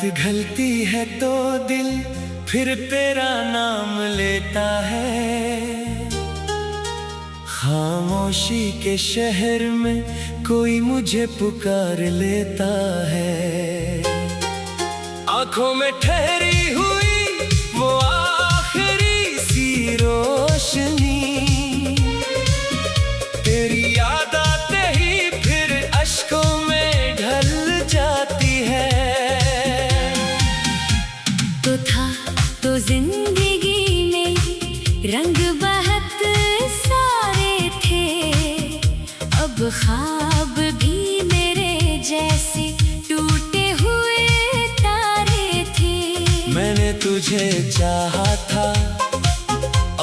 रात ढलती है तो दिल फिर तेरा नाम लेता है। खामोशी के शहर में कोई मुझे पुकार लेता है। आंखों में ठहरी हुई वो आखिरी सी रोशनी, तेरी याद आते ही फिर अश्कों में ढल जाती है। तो था तो जिंदगी में रंग बहुत सारे थे, अब ख्वाब भी मेरे जैसे टूटे हुए तारे थे। मैंने तुझे चाहा था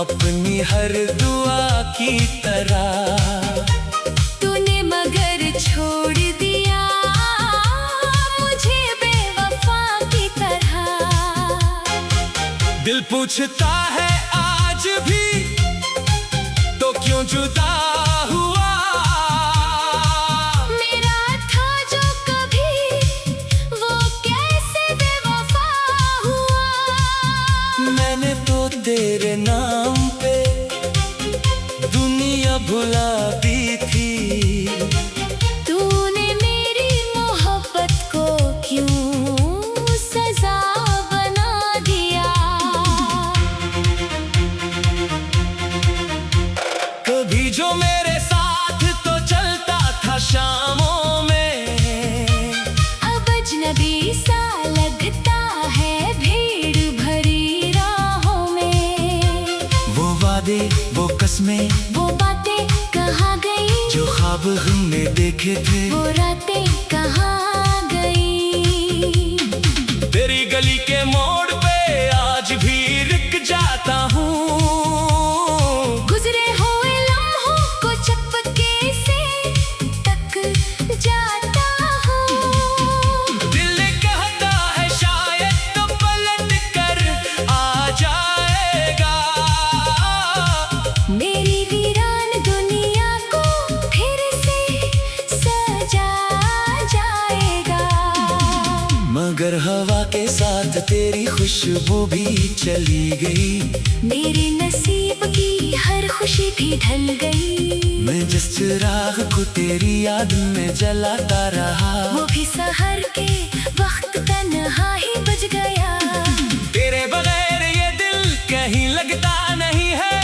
अपनी हर दुआ की तरह, तूने मगर छोड़ दिया मुझे बेवफा की तरह। दिल पूछता है आज भी तो क्यों जुदा हुआ। मेरा था जो कभी वो कैसे बेवफा हुआ। मैंने तो तेरे नाम पे दुनिया भुला दी थी। तूने मेरी मोहब्बत को क्यों सजा बना दिया। कभी जो मेरे साथ तो चलता था शामों में, अब अजनबी सा लगता है भीड़ भरी राहों में। वो वादे वो कसमें वो बातें कहाँ गई, जो ख्वाब हमने देखे थे, वो रातें कहाँ गई। तेरी गली के मोड़ पे आज भी रुक जाता हूँ। गुजरे हुए लम्हों को चपके से तक जाता हूँ। दिल कहता है शायद तो पलट कर आ जाएगा। मेरी वीरान दुनिया को फिर से सजा जाएगा। मगर हवा के साथ तेरी खुशबू भी चली गई। मेरे नसीब की हर खुशी भी ढल गई। मैं जिस चिराग को तेरी याद में जलाता रहा, वो भी सहर के वक्त तन्हा ही बुझ गया। तेरे बगैर ये दिल कहीं लगता नहीं है।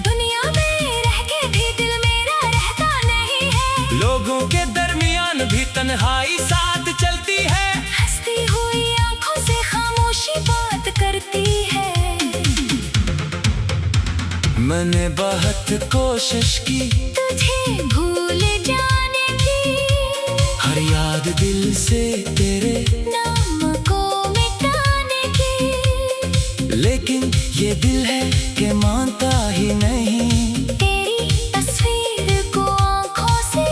दुनिया में रह के भी दिल मेरा रहता नहीं है। लोगों के दरमियान भी तन्हाई साथ चलती है। हंसती हुई आंखों से खामोशी बात करती है। मैंने बहुत कोशिश की तुझे भूल जाने की, हर याद दिल से तेरे नाम को मिटाने की, लेकिन ये दिल है कि मानता ही नहीं। तेरी तस्वीर को आंखों से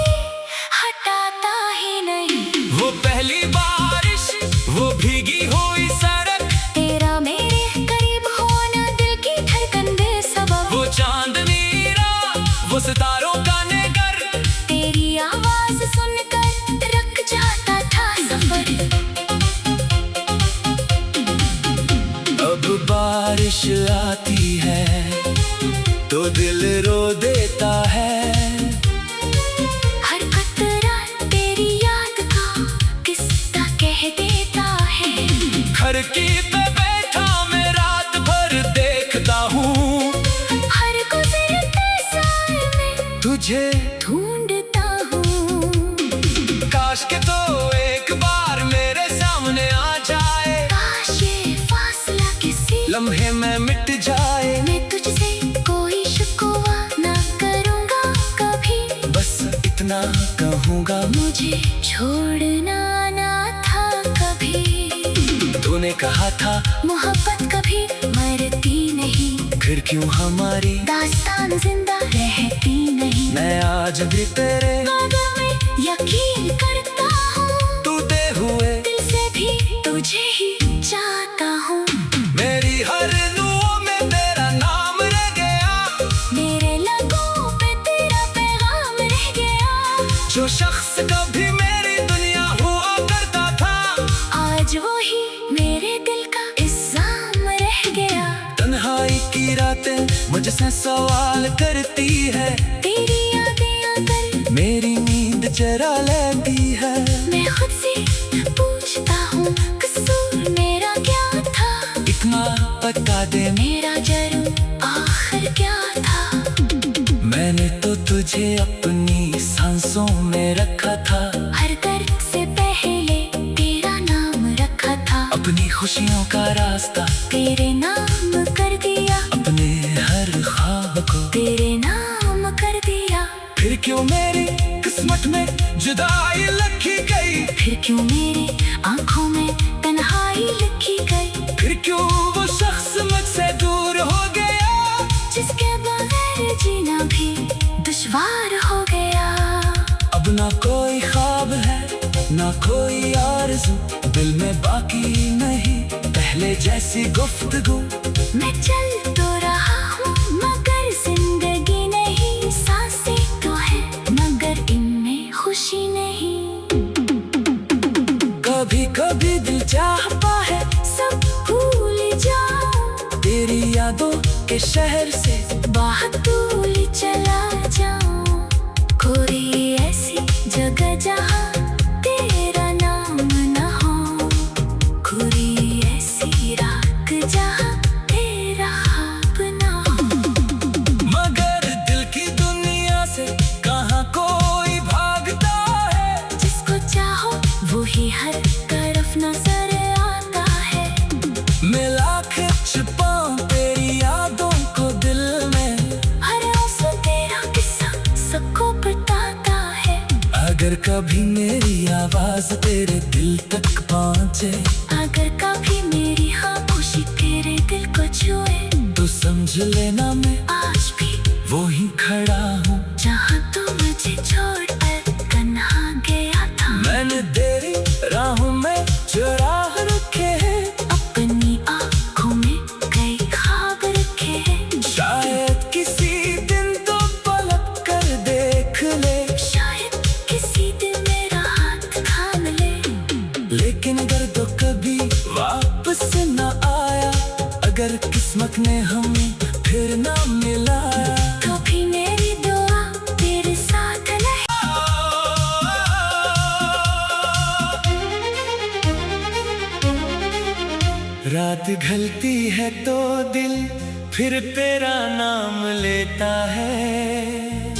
हटाता ही नहीं। वो पहली बारिश वो भीगी हुई सड़क, तेरा मेरे करीब होना दिल की धड़कन बेसबब। वो चांदनी रात वो सितारों का नेगर, तेरी आवाज सुनकर रख जाता था सफर। अब बारिश आती है तो दिल रो देता है। हर कतरा तेरी याद का किस्सा कह देता है। खिड़की पे बैठा मैं रात भर देखता हूँ, हर गुजरते साल में तुझे ढूंढता हूँ। काश के तो एक बार मेरे सामने आ जाए। काश ये फासला किसी लम्हे में मिट जाए। मैं तुझसे कोई शिकवा ना करूँगा कभी। बस इतना कहूँगा, मुझे छोड़ना ना था कभी। तूने कहा था मोहब्बत कभी मरती नहीं, फिर क्यों हमारी दास्तान जिंदा रहती नहीं। मैं आज भी तेरे वादा में यकीन करता हूँ, टूटे हुए दिल से भी तुझे ही चाहता हूँ। मेरी हर दुआ में तेरा नाम रह गया। मेरे लगों पे तेरा पैगाम रह गया। जो शख्स कभी मेरी दुनिया हुआ करता था, आज वो ही मुझसे सवाल करती है, तेरी यादें आकर मेरी नींद चरा लेती है। मैं खुद से पूछता हूँ कसूर मेरा क्या था, इतना बता दे मेरा जुर्म आखिर क्या था। मैंने तो तुझे अपनी सांसों में रखा था, हर दर्द से पहले तेरा नाम रखा था। अपनी खुशियों का रास्ता तेरे नाम कर दिया, अपने हर ख्वाब को तेरे नाम कर दिया। फिर क्यों मेरी किस्मत में जुदाई लिखी गई, फिर क्यों मेरी आंखों में तन्हाई लिखी गई। फिर क्यों वो शख्स मुझसे दूर हो गया, जिसके बगैर जीना भी दुश्वार हो गया। अब ना कोई ख्वाब है ना कोई आरज़ू, दिल में बाकी नहीं पहले जैसी गुफ्तगू। मैं चल तो रहा हूँ मगर जिंदगी नहीं, सांसें तो है मगर इनमें खुशी नहीं। कभी कभी दिल चाहता है सब भूल जाऊं, तेरी यादों के शहर से बाहर दूर चला जाऊं। कोई ऐसी जगह जहाँ तेरा नाम न हो, कोई ऐसी रात जहाँ तेरा ख्वाब न हो। मगर दिल की दुनिया से कहाँ कोई भागता है, जिसको चाहो वो ही हर तरफ नजर आता है। मैं लाख छिपाऊं तेरी यादों को दिल में, हर आंसू तेरा किस्सा सबको बताता है। अगर कभी मेरी आवाज तेरे दिल तक पहुंचे, अगर कभी मेरी खामोशी तेरे दिल को छुए, तो समझ लेना मैं आज भी वो ही खड़ा हूँ जहाँ तू मुझे छोड़कर तन्हा गया था। मैंने तेरी राहों में जो राह रखे हैं, अपनी आँखों में कई ख्वाब रखे हैं। शायद किसी दिन तो पलट कर देख ले, शायद किसी दिन मेरा हाथ थाम ले। लेकिन अगर तो कभी वापस न आया, अगर किस्मत ने हमें फिर न मिलाया, तो भी मेरी दुआ तेरे साथ नहीं। रात ढलती है तो दिल फिर तेरा नाम लेता है।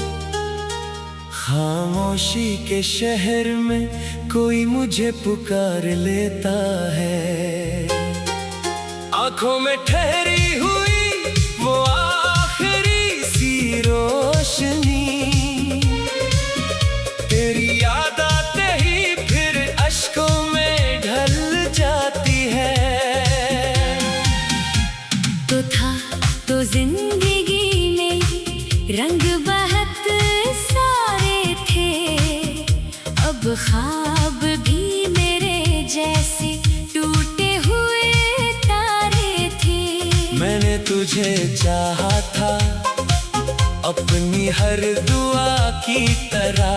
खामोशी के शहर में कोई मुझे पुकार लेता है। आंखों में ठहरी हुई वो आखिरी सी रोशनी, तेरी याद आते ही फिर अश्कों में ढल जाती है। तो था तो जिंदगी में रंग बहत सारे थे, अब ख्वाब भी मेरे जैसे टूटे हुए तारे थे। मैंने तुझे चाहा था अपनी हर दुआ की तरह,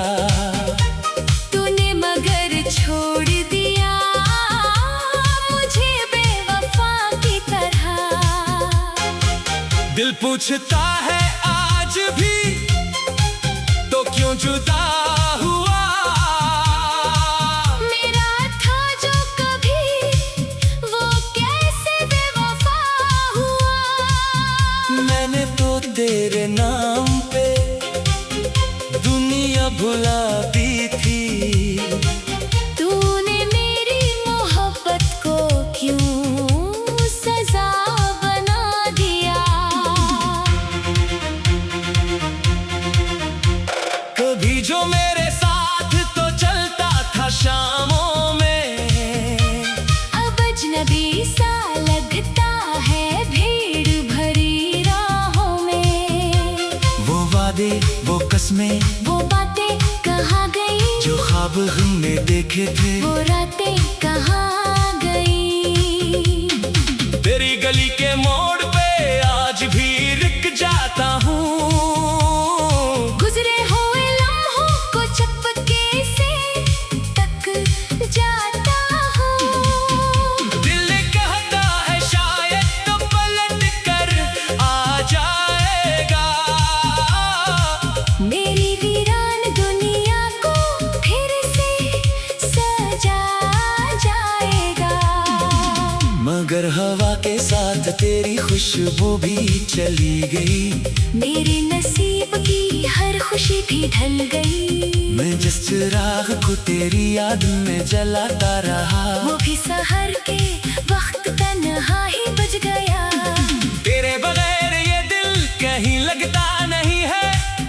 तूने मगर छोड़ दिया मुझे बेवफा की तरह। दिल पूछता है आज भी तो क्यों जुदा हुआ, मेरा था जो कभी वो कैसे बेवफा हुआ। मैंने तो तेरे नाम पे दुनिया भुला दी थी। तूने मेरी मोहब्बत को क्यों सजा बना दिया। कभी जो मेरे साथ तो चलता था शामों में, अब अजनबी सा लगता है भीड़ भरी राहों में। वो वादे वो कस्में वो बातें कहाँ गई, जो ख्वाब हमने देखे थे, वो रातें कहाँ गई। तेरी गली के मोड़ पे आज भी रुक जाता हूँ। गुजरे हुए लम्हों को चपके से तक जाता हूँ। दिल कहता है शायद तो पलट कर आ जाए, हवा के साथ तेरी खुशबू भी चली गई। मेरे नसीब की हर खुशी भी ढल गई। मैं जिस चिराग को तेरी याद में जलाता रहा, वो भी सहर के वक्त तन्हा ही बज गया। तेरे बगैर ये दिल कहीं लगता नहीं है।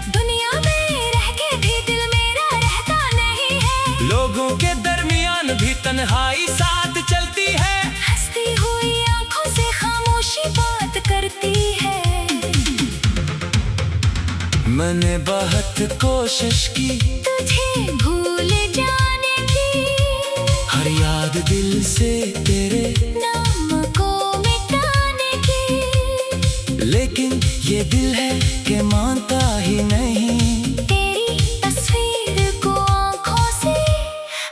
दुनिया में रह के भी दिल मेरा रहता नहीं है। लोगों के दरमियान भी तन्हाई साथ चलती है। हंसती हुई आंखों से खामोशी बात करती है। मैंने बहुत कोशिश की तुझे भूल जाने की, हर याद दिल से तेरे नाम को मिटाने की, लेकिन ये दिल है कि मानता ही नहीं। तेरी तस्वीर को आंखों से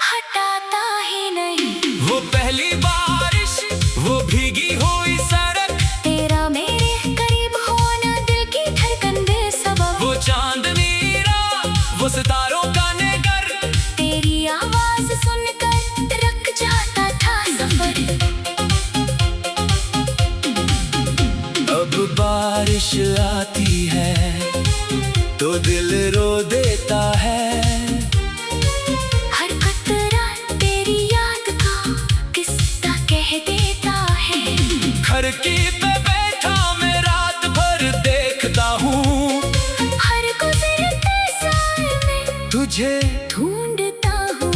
हटाता ही नहीं। वो पहली बारिश, वो भीगी हुई सड़क, तेरा मेरे करीब होना दिल की धड़कन बेसबब। वो चांदनी रात, वो सितारों का नेगर, तेरी आवाज सुनकर रुक जाता था सफर। अब बारिश आती है तो दिल रो देता है। हर कतरा तेरी याद का किस्सा कह देता है। खिड़की पे बैठा मैं रात भर देखता हूँ, हर गुजरते साल में तुझे ढूंढता हूँ।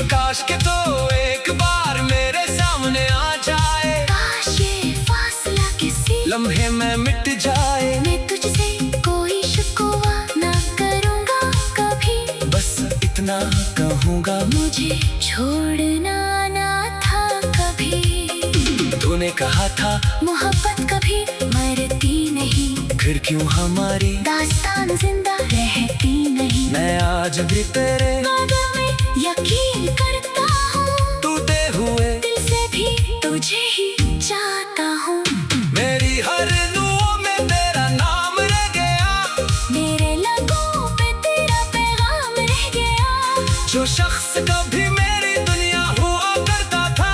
काश के तो एक बार मेरे सामने आ जाए, काश ये फासला किसी लम्हे में मिट जाए। मैं तुझसे कोई शिकवा ना करूँगा कभी। बस इतना कहूँगा, मुझे छोड़ना ना था कभी। तूने कहा था मोहब्बत कभी मरती नहीं, फिर क्यों हमारी दास्तान जिंदा रहती नहीं। मैं आज भी तेरे वादा में यकीन करता हूँ, टूटे हुए दिल से भी तुझे ही चाहता हूँ। मेरी हर दुआ में तेरा नाम रह गया, मेरे लबों पे तेरा पैगाम रह गया। जो शख्स कभी मेरी दुनिया हुआ करता था,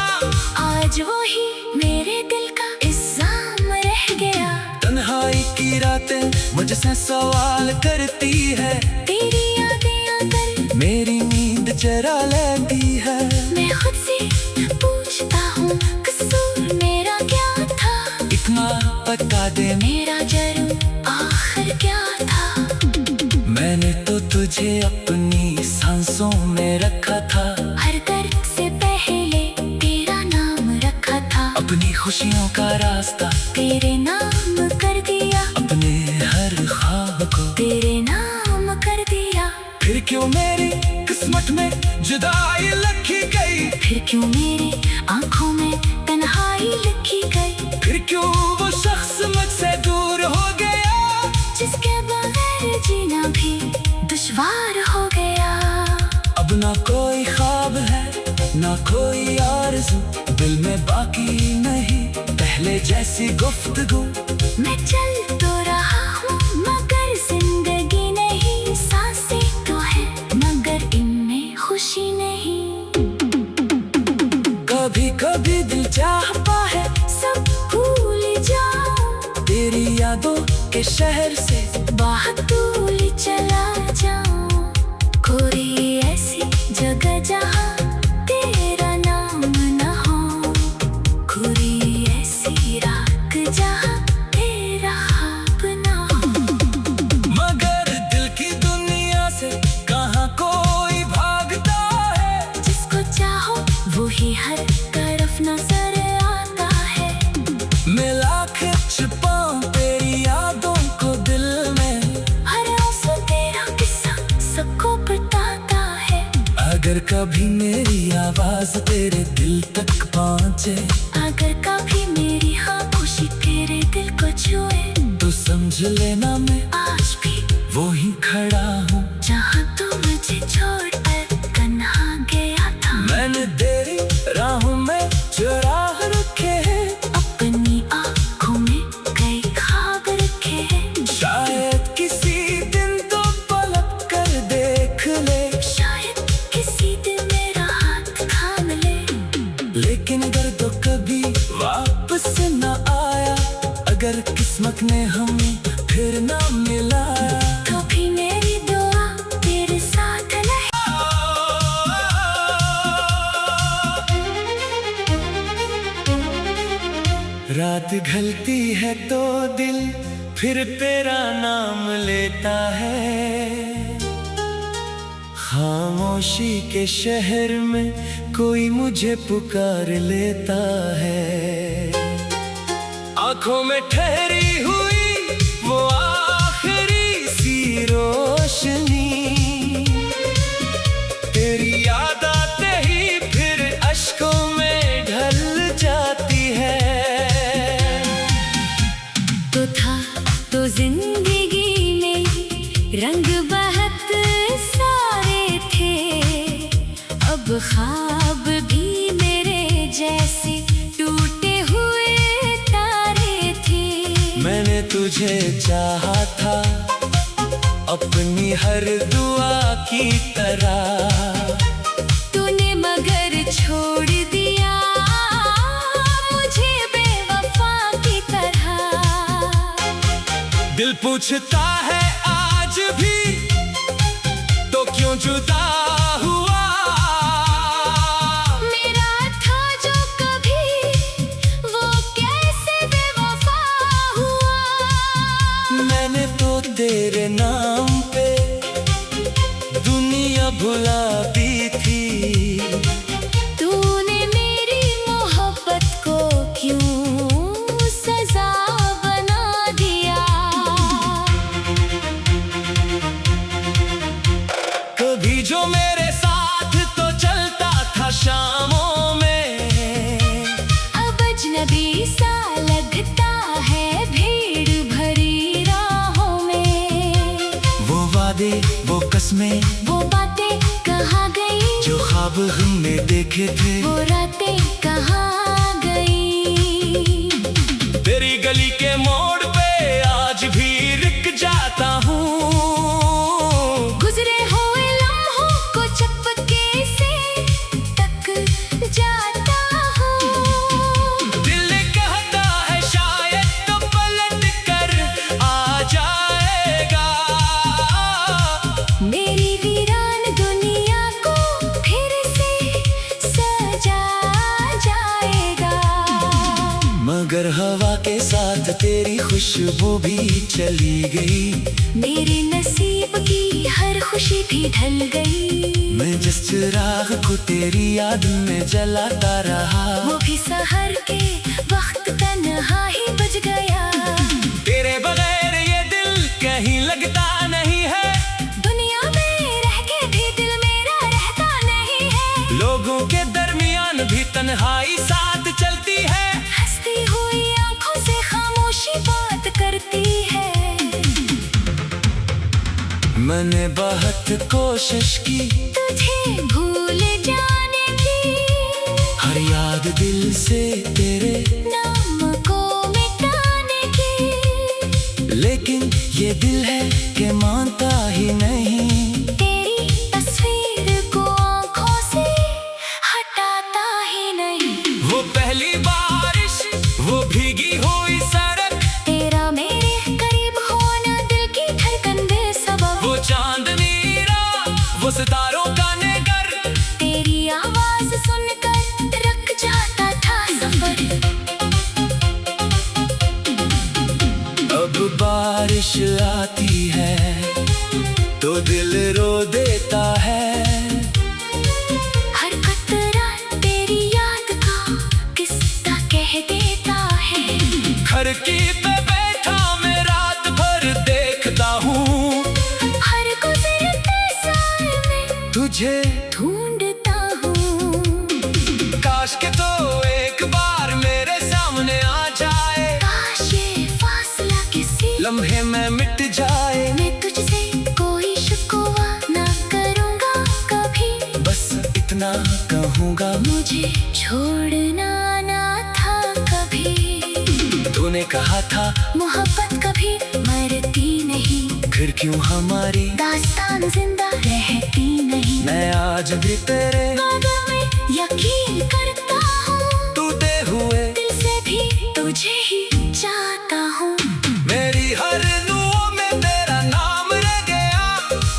आज वो ही मेरे दिल का इल्जाम रह गया। तन्हाई की रातें मुझसे सवाल करती है, तेरी यादें आकर मेरी नींद चरा लेती है। मैं खुद से पूछता हूँ, कसूर मेरा क्या था? इतना बता दे मेरा जुर्म आखिर क्या था? मैंने तो तुझे अपनी सांसों में रखा था, हर दर्द से पहले तेरा नाम रखा था। अपनी खुशियों का रास्ता तेरे नाम कर दिया, अपने हर ख्वाब को तेरे नाम कर दिया। फिर क्यों मेरी किस्मत में जुदाई लिखी गई, फिर क्यों मेरी आंखों में तन्हाई लिखी गई। फिर क्यों वो शख्स मुझसे दूर हो गया, जिसके बगैर जीना भी दुश्वार हो गया। अब ना कोई ख्वाब है ना कोई आरज़ू, दिल में बाकी नहीं पहले जैसी गुफ्तगू। मैं चल तो रहा हूँ मगर जिंदगी नहीं, सांसें तो है मगर इनमें खुशी नहीं। कभी कभी दिल चाहता है सब भूल जाऊं, तेरी यादों के शहर से बाहर दूर चला जाऊं। कोई ऐसी जगह जहाँ तेरा नाम न हो, कोई ऐसी रात जहाँ तेरा ख्वाब न हो। मगर दिल की दुनिया से कहाँ कोई भागता है, जिसको चाहो वो ही हर तरफ नजर आता है। मैं लाख छुपाऊं तेरी यादों को दिल में, हर आंसू तेरा किस्सा सबको बताता है। अगर कभी मेरी आवाज तेरे दिल तक पहुँचे, अगर कभी मेरी खामोशी तेरे दिल को छुए, तो समझ लेना मैं आज भी वो ही खड़ा हूँ जहाँ तू मुझे छोड़कर तन्हा गया था। मैंने तेरी राहों में जो राह रखे हैं, अपनी आँखों में कई ख्वाब रखे हैं। शायद किसी दिन तो पलक कर देख ले, शायद किसी दिन मेरा हाथ थाम ले। लेकिन अगर तो कभी घलती है तो दिल फिर तेरा नाम लेता है। खामोशी के शहर में कोई मुझे पुकार लेता है। आंखों में ठहरी हुई वो आखिरी सी रोशनी, तेरी याद आते ही फिर अश्कों में ढल जाती है। तो था तो जिंदगी में रंग बहुत सारे थे, अब ख्वाब भी मेरे जैसे टूटे हुए तारे थे। मैंने तुझे चाहा था अपनी हर दुआ की तरह, तूने मगर छोड़ दिया मुझे बेवफा की तरह। दिल पूछता है आज भी तो क्यों जुदा हुआ। मेरा था जो कभी वो कैसे बेवफा हुआ। मैंने तो तेरे नाम पे दुनिया भुला दी थी। तूने मेरी मोहब्बत को क्यों सजा बना दिया। कभी जो मेरे साथ तो चलता था शामों में, अब अजनबी सा लगता है भीड़ भरी राहों में। वो वादे वो कसमें वो बातें कहाँ गई, जो ख्वाब हमने देखे थे, वो रातें कहाँ गई। तेरी गली के मोड़ पे आज भी रुक जाता हूँ। गुजरे हुए लम्हों को चपके से तक जाता हूँ। दिल कहता है शायद तो पलट कर आ जाएगा। मेरी वीरान दुनिया को फिर से सजा जाएगा। मगर हवा के साथ तेरी खुशबू भी चली गई। मेरे नसीब की हर खुशी भी ढल गई। मैं जिस चिराग को तेरी याद में जलाता रहा, वो भी सहर के वक्त तन्हा ही बुझ गया। तेरे बगैर ये दिल कहीं लगता नहीं है। दुनिया में रह के भी दिल मेरा रहता नहीं है। लोगों के दरमियान भी तन्हाई साथ चलती है। हंसती हुई आंखों से खामोशी बात करती है। मैंने बहुत कोशिश की तुझे भूल जाने की, हर याद दिल से तेरे, नाम को मिटाने की। लेकिन ये दिल है कि मानता ही नहीं। तेरी तस्वीर को आंखों से हटाता ही नहीं। वो पहली बारिश वो भीगी हुई सड़क, तेरा मेरे करीब होना दिल की धड़कन बेसबब। वो चांदनी रात वो सितारों का नगर, तेरी आवाज सुनकर रख जाता था सफर। अब बारिश आती है तो दिल रो देता है। हर कतरा तेरी याद का किस्सा कह देता है। खिड़की पे बैठा मैं रात भर देखता हूँ, हर गुजरते साल में तुझे ढूंढता हूँ। काश के तो एक बार मेरे सामने आ जाए। काश ये फासला किसी लम्हे में मिट जाए। मैं तुझसे कोई शिकवा ना करूँगा कभी। बस इतना कहूँगा, मुझे छोड़ना ना था कभी। तूने कहा था मोहब्बत कभी मरती नहीं, फिर क्यों हमारी दास्तान जिंदा रहती नहीं। मैं आज भी तेरे वादों में यकीन करता हूँ, टूटे हुए दिल से भी तुझे ही चाहता हूँ। मेरी हर दुआ में तेरा नाम रह गया।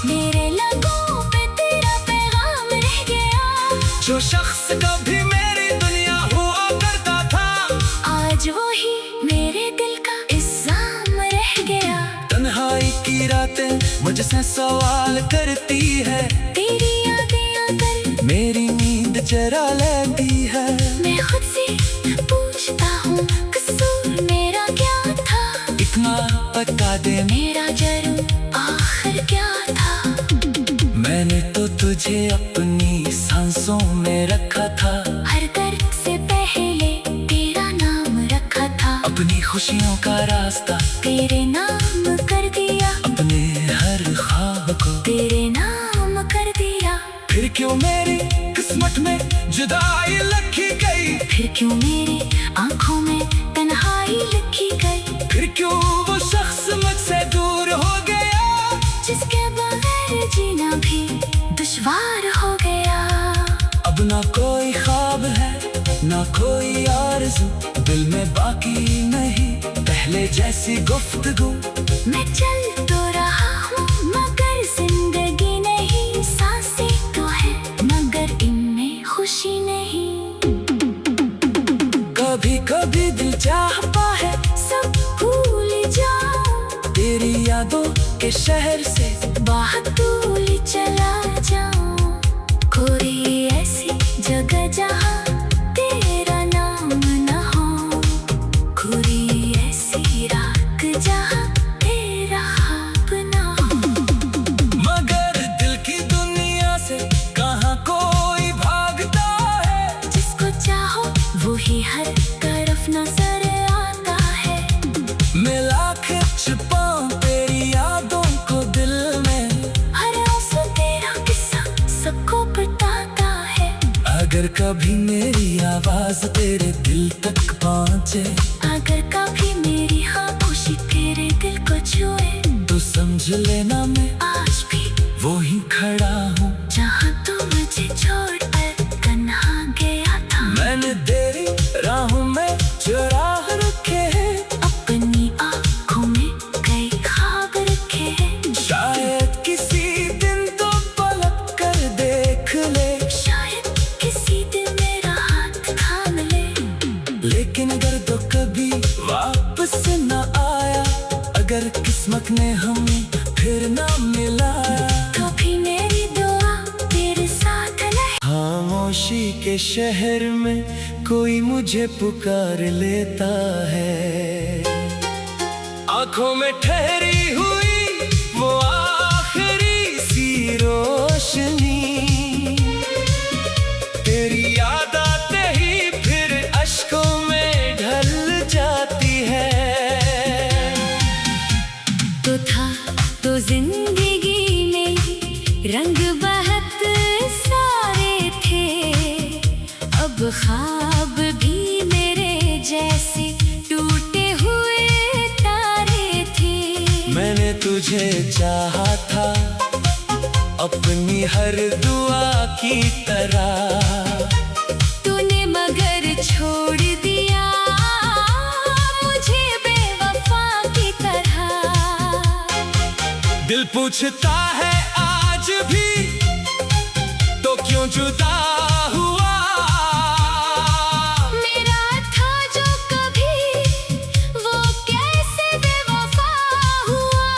मेरे लगों पे तेरा पैगाम रह गया। जो शख्स कभी मेरी दुनिया हुआ करता था, आज वो ही सांसें सवाल करती है, तेरी यादें आकर मेरी नींद चरा लेती है। मैं खुद से पूछता हूँ कसूर मेरा क्या था, इतना बता दे मेरा जुर्म आखिर क्या था। मैंने तो तुझे अपनी सांसों में रखा था, हर दर्द से पहले तेरा नाम रखा था, अपनी खुशियों का रास्ता तेरे नाम कर दिया, अपने हर ख्वाब को तेरे नाम कर दिया। फिर क्यों मेरी किस्मत में जुदाई लिखी गई, फिर क्यों मेरी आंखों में तन्हाई लिखी गई, फिर क्यों वो शख्स मुझसे दूर हो गया, जिसके बगैर जीना भी दुश्वार हो गया। अब ना कोई ख्वाब है ना कोई आरज़ू, दिल में बाकी नहीं पहले जैसी गुफ्तगू। मैं चल तो रहा हूँ मगर जिंदगी नहीं, सांसें तो है मगर इनमें खुशी नहीं। कभी कभी दिल चाहता है सब भूल जाऊं, तेरी यादों के शहर से बाहर दूर चला जाऊं, कोई ऐसी जगह जहाँ तेरा नाम न हो, कोई ऐसी रात जहाँ तेरा ख्वाब न हो। मगर दिल की दुनिया से कहाँ कोई भागता है, जिसको चाहो वही हर तरफ नजर आता है। मैं लाख छुपाऊं तेरी यादों को दिल में, हर आंसू तेरा किस्सा सबको बताता है। अगर कभी मेरी आवाज तेरे दिल तक पहुंचे, अगर कभी मेरी खामोशी तेरे दिल को छुए, तो समझ लेना मैं आज भी वहीं खड़ा हूँ जहाँ तू मुझे छोड़कर तन्हा गया था। मैंने तेरी राहों में जो राह रखे हैं, अपनी आँखों में कई ख्वाब रखे हैं, शायद किसी दिन तो पलट कर देख ले, शायद किसी दिन मेरा हाथ थाम ले। लेकिन अगर तो कभी वापस न आया, अगर किस्मत ने हमें फिर न मिलाया, कभी मेरी दुआ तेरे साथ रहे। खामोशी के शहर में कोई मुझे पुकार लेता है, आंखों में ठहरी हुई वो आखिरी सी रोशनी, तेरी याद आते ही फिर अश्कों में ढल जाती है। तो था तो जिंदगी में रंग बहुत सारे थे, अब ख्वाब भी मेरे जैसे टूटे हुए तारे थे। मैंने तुझे चाहा था अपनी हर दुआ की तरह, तूने मगर छोड़ दिया मुझे बेवफा की तरह। दिल पूछता है आज भी तो क्यों जुदा हुआ, मेरा था जो कभी वो कैसे बेवफा हुआ।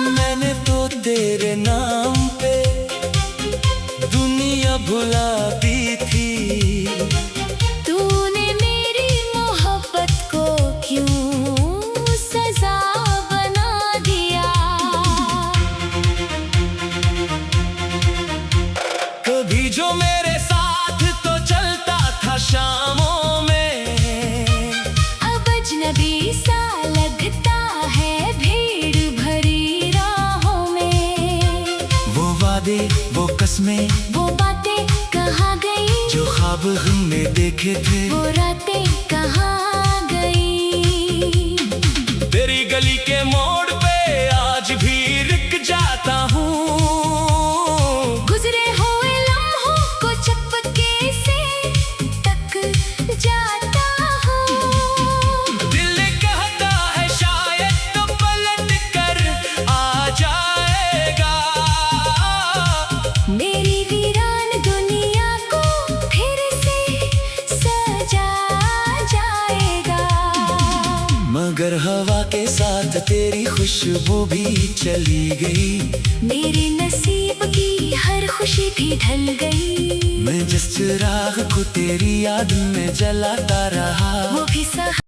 मैंने तो तेरे नाम पे दुनिया भुला दी थी, तूने मेरी मोहब्बत को क्यों सजा बना दिया। कभी जो मेरे साथ तो चलता था शामों में, अब अजनबी सा लगता है भीड़ भरी राहों में। वो वादे वो कस्में वो बातें कहाँ गई, जो ख्वाब हमने देखे थे, वो रातें कहाँ गई। तेरी गली के मोड़ पे आज भी रुक जाता हूँ, गुजरे हुए लम्हों को चपके से तक जाता हूँ। दिल कहता है शायद तो पलट कर आ जाएगा, मेरी वीरान दुनिया को फिर से सजा जाएगा। मगर हवा के साथ तेरी खुशबू भी चली गई। मेरे नसीब की हर खुशी भी ढल गई। मैं जिस चिराग को तेरी याद में जलाता रहा, वो भी सहा